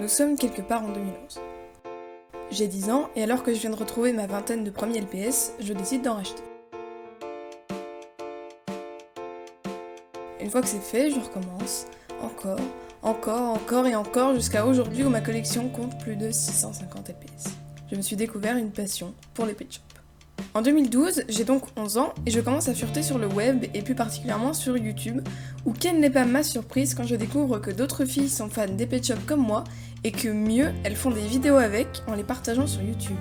Nous sommes quelque part en 2011. J'ai 10 ans et alors que je viens de retrouver ma vingtaine de premiers LPS, je décide d'en racheter. Une fois que c'est fait, je recommence, encore et encore jusqu'à aujourd'hui où ma collection compte plus de 650 LPS. Je me suis découvert une passion pour les pet shops. En 2012, j'ai donc 11 ans et je commence à fureter sur le web et plus particulièrement sur YouTube, où quelle n'est pas ma surprise quand je découvre que d'autres filles sont fans des pet shops comme moi et que mieux, elles font des vidéos avec en les partageant sur YouTube.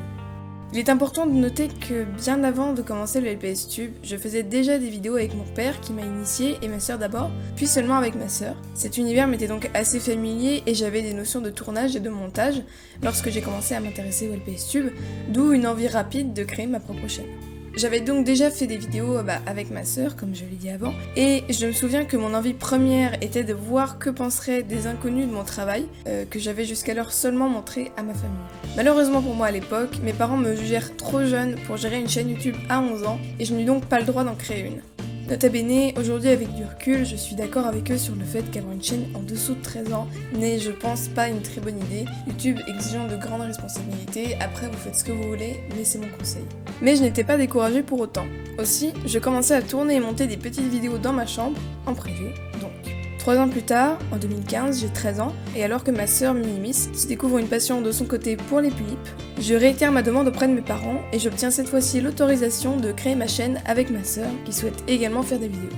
Il est important de noter que bien avant de commencer le LPS Tube, je faisais déjà des vidéos avec mon père qui m'a initiée et ma sœur d'abord, puis seulement avec ma sœur. Cet univers m'était donc assez familier et j'avais des notions de tournage et de montage lorsque j'ai commencé à m'intéresser au LPS Tube, d'où une envie rapide de créer ma propre chaîne. J'avais donc déjà fait des vidéos avec ma sœur, comme je l'ai dit avant, et je me souviens que mon envie première était de voir que penseraient des inconnus de mon travail, que j'avais jusqu'alors seulement montré à ma famille. Malheureusement pour moi à l'époque, mes parents me jugèrent trop jeune pour gérer une chaîne YouTube à 11 ans, et je n'eus donc pas le droit d'en créer une. Nota bene, aujourd'hui avec du recul, je suis d'accord avec eux sur le fait qu'avoir une chaîne en dessous de 13 ans n'est, je pense, pas une très bonne idée. YouTube exigeant de grandes responsabilités, après vous faites ce que vous voulez, mais c'est mon conseil. Mais je n'étais pas découragée pour autant. Aussi, je commençais à tourner et monter des petites vidéos dans ma chambre, en privé, donc. 3 ans plus tard, en 2015, j'ai 13 ans, et alors que ma sœur Minimis se découvre une passion de son côté pour les tulipes, je réitère ma demande auprès de mes parents et j'obtiens cette fois-ci l'autorisation de créer ma chaîne avec ma sœur qui souhaite également faire des vidéos.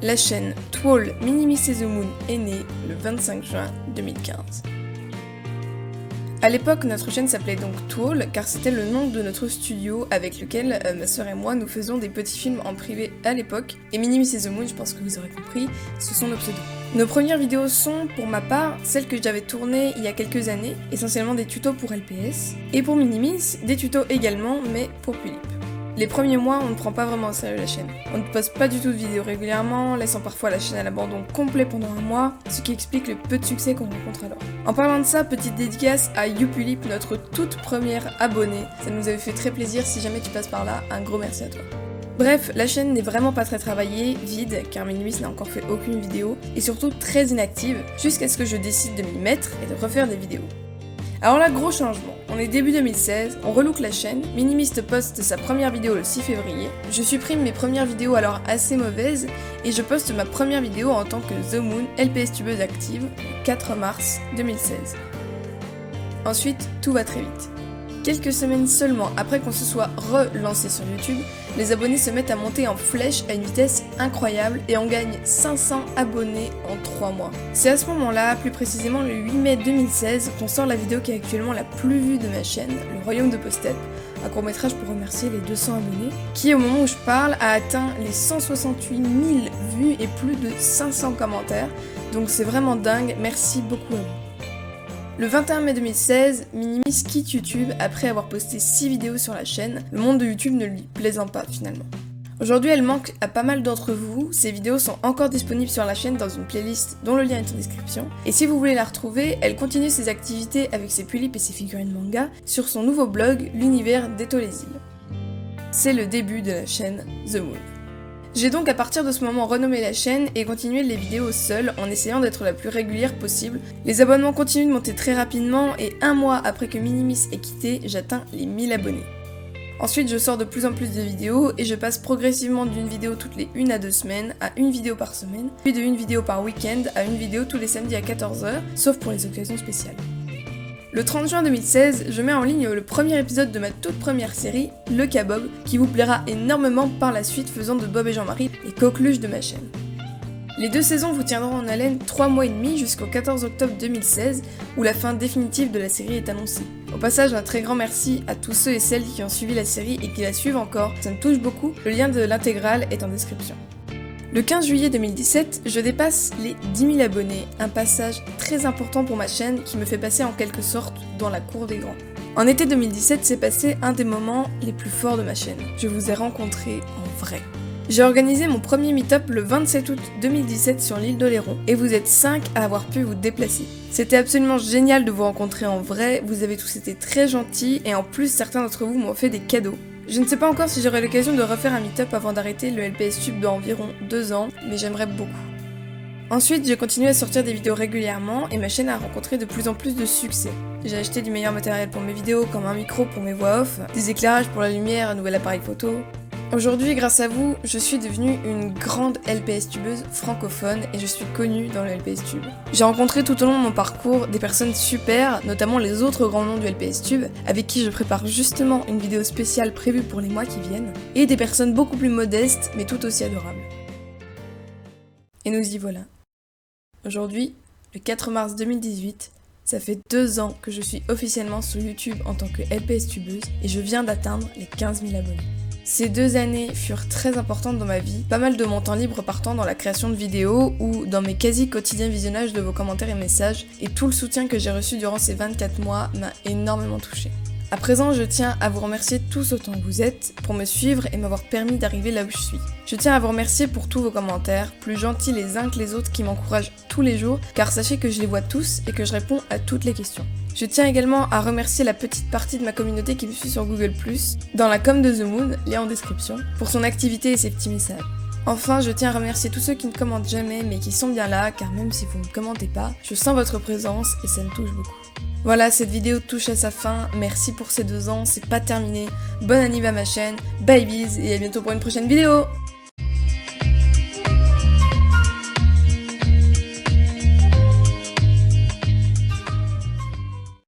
La chaîne Twall Minimis et the Moon est née le 25 juin 2015. À l'époque, notre chaîne s'appelait donc Twall car c'était le nom de notre studio avec lequel ma sœur et moi nous faisions des petits films en privé à l'époque. Et Minimis et the Moon, je pense que vous aurez compris, ce sont nos pseudos. Nos premières vidéos sont, pour ma part, celles que j'avais tournées il y a quelques années, essentiellement des tutos pour LPS, et pour Minimis, des tutos également, mais pour Tulip. Les premiers mois, on ne prend pas vraiment au sérieux la chaîne. On ne poste pas du tout de vidéos régulièrement, laissant parfois la chaîne à l'abandon complet pendant un mois, ce qui explique le peu de succès qu'on rencontre alors. En parlant de ça, petite dédicace à YouPulip, notre toute première abonnée. Ça nous avait fait très plaisir, si jamais tu passes par là, un gros merci à toi. Bref, la chaîne n'est vraiment pas très travaillée, vide, car Minimis n'a encore fait aucune vidéo, et surtout très inactive, jusqu'à ce que je décide de m'y mettre et de refaire des vidéos. Alors là, gros changement. On est début 2016, on relook la chaîne, Minimis poste sa première vidéo le 6 février, je supprime mes premières vidéos alors assez mauvaises, et je poste ma première vidéo en tant que The Moon, LPS tubeuse active, le 4 mars 2016. Ensuite, tout va très vite. Quelques semaines seulement après qu'on se soit relancé sur YouTube, les abonnés se mettent à monter en flèche à une vitesse incroyable et on gagne 500 abonnés en 3 mois. C'est à ce moment-là, plus précisément le 8 mai 2016, qu'on sort la vidéo qui est actuellement la plus vue de ma chaîne, Le Royaume de Postep, un court-métrage pour remercier les 200 abonnés, qui au moment où je parle a atteint les 168 000 vues et plus de 500 commentaires, donc c'est vraiment dingue, merci beaucoup à vous. Le 21 mai 2016, Minimis quitte YouTube après avoir posté 6 vidéos sur la chaîne, le monde de YouTube ne lui plaisant pas finalement. Aujourd'hui elle manque à pas mal d'entre vous, ces vidéos sont encore disponibles sur la chaîne dans une playlist dont le lien est en description, et si vous voulez la retrouver, elle continue ses activités avec ses tulipes et ses figurines manga sur son nouveau blog, l'univers d'Eto les îles. C'est le début de la chaîne The Moon. J'ai donc à partir de ce moment renommé la chaîne et continué les vidéos seule en essayant d'être la plus régulière possible. Les abonnements continuent de monter très rapidement et un mois après que Minimis ait quitté, j'atteins les 1000 abonnés. Ensuite je sors de plus en plus de vidéos et je passe progressivement d'une vidéo toutes les 1 à 2 semaines à une vidéo par semaine, puis de une vidéo par week-end à une vidéo tous les samedis à 14h, sauf pour les occasions spéciales. Le 30 juin 2016, je mets en ligne le premier épisode de ma toute première série, Le Kabob, qui vous plaira énormément par la suite, faisant de Bob et Jean-Marie les coqueluches de ma chaîne. Les 2 saisons vous tiendront en haleine 3 mois et demi jusqu'au 14 octobre 2016, où la fin définitive de la série est annoncée. Au passage, un très grand merci à tous ceux et celles qui ont suivi la série et qui la suivent encore, ça me touche beaucoup, le lien de l'intégrale est en description. Le 15 juillet 2017, je dépasse les 10 000 abonnés, un passage très important pour ma chaîne qui me fait passer en quelque sorte dans la cour des grands. En été 2017 s'est passé un des moments les plus forts de ma chaîne. Je vous ai rencontrés en vrai. J'ai organisé mon premier meet-up le 27 août 2017 sur l'île d'Oléron et vous êtes 5 à avoir pu vous déplacer. C'était absolument génial de vous rencontrer en vrai, vous avez tous été très gentils et en plus certains d'entre vous m'ont fait des cadeaux. Je ne sais pas encore si j'aurai l'occasion de refaire un meet-up avant d'arrêter le LPS Tube d'environ 2 ans, mais j'aimerais beaucoup. Ensuite, j'ai continué à sortir des vidéos régulièrement et ma chaîne a rencontré de plus en plus de succès. J'ai acheté du meilleur matériel pour mes vidéos, comme un micro pour mes voix off, des éclairages pour la lumière, un nouvel appareil photo. Aujourd'hui, grâce à vous, je suis devenue une grande LPS tubeuse francophone et je suis connue dans le LPS Tube. J'ai rencontré tout au long de mon parcours des personnes super, notamment les autres grands noms du LPS Tube, avec qui je prépare justement une vidéo spéciale prévue pour les mois qui viennent, et des personnes beaucoup plus modestes mais tout aussi adorables. Et nous y voilà. Aujourd'hui, le 4 mars 2018, ça fait 2 ans que je suis officiellement sur YouTube en tant que LPS tubeuse et je viens d'atteindre les 15 000 abonnés. Ces 2 années furent très importantes dans ma vie, pas mal de mon temps libre partant dans la création de vidéos ou dans mes quasi quotidiens visionnages de vos commentaires et messages, et tout le soutien que j'ai reçu durant ces 24 mois m'a énormément touchée. À présent, je tiens à vous remercier tous autant que vous êtes pour me suivre et m'avoir permis d'arriver là où je suis. Je tiens à vous remercier pour tous vos commentaires, plus gentils les uns que les autres qui m'encouragent tous les jours, car sachez que je les vois tous et que je réponds à toutes les questions. Je tiens également à remercier la petite partie de ma communauté qui me suit sur Google+, dans la com de The Moon, lien en description, pour son activité et ses petits messages. Enfin, je tiens à remercier tous ceux qui ne commentent jamais mais qui sont bien là, car même si vous ne commentez pas, je sens votre présence et ça me touche beaucoup. Voilà, cette vidéo touche à sa fin, merci pour ces 2 ans, c'est pas terminé, bonne anniv à ma chaîne, bye bis et à bientôt pour une prochaine vidéo.